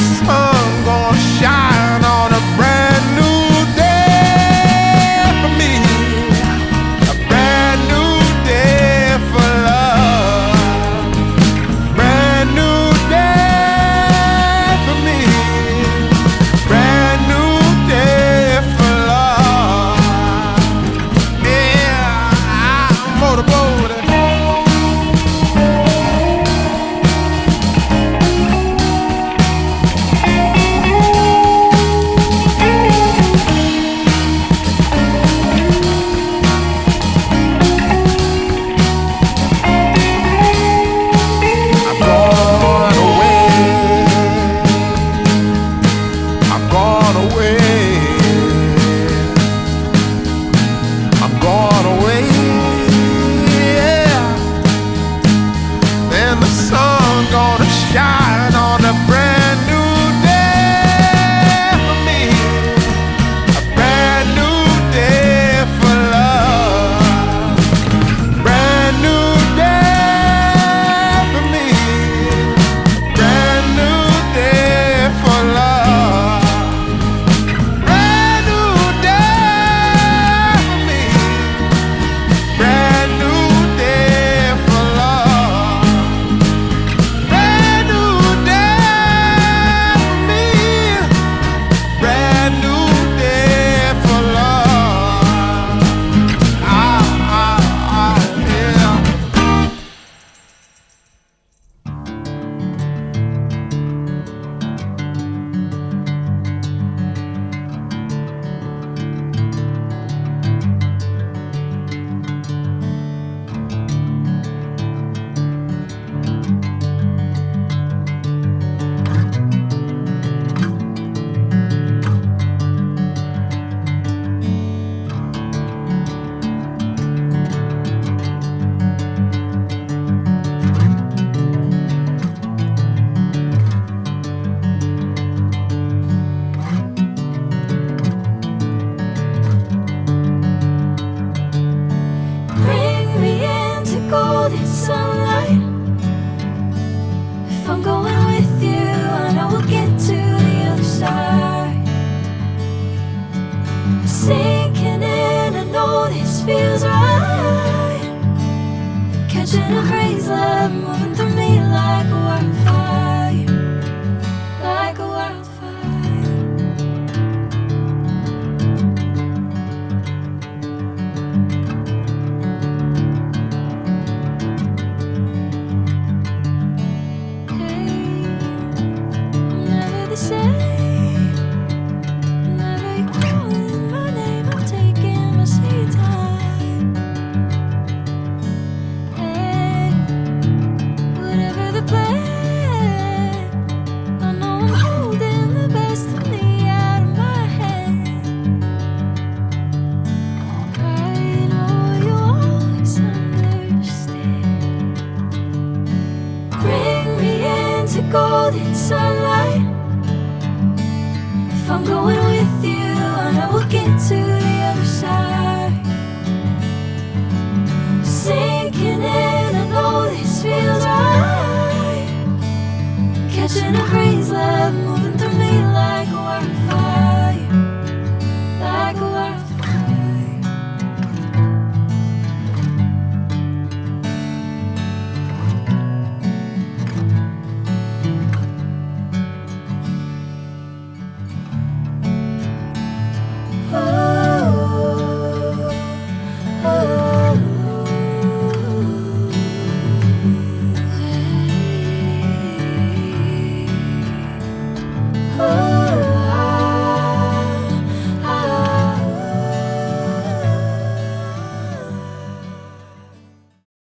sun gonna shine on a brand new day for me, a brand new day for love, brand new day for me, brand new day for love. Yeah, I'm motorboating. Shine on a brand new day for me, a brand new day for love, brand new day for me, brand new day for love, brand new day for me, brand new day for love. Sunlight. If I'm going with you, I know we'll get to the other side. Sinking in, I know this feels right. Catching a crazy love, moving through me like a wildfire, like a wildfire. Golden sunlight. If I'm going with you, I know we'll get to the other side. Sinking in, I know this feels right. Catching a crazy love, moving through me like a wildfire, like a wildfire.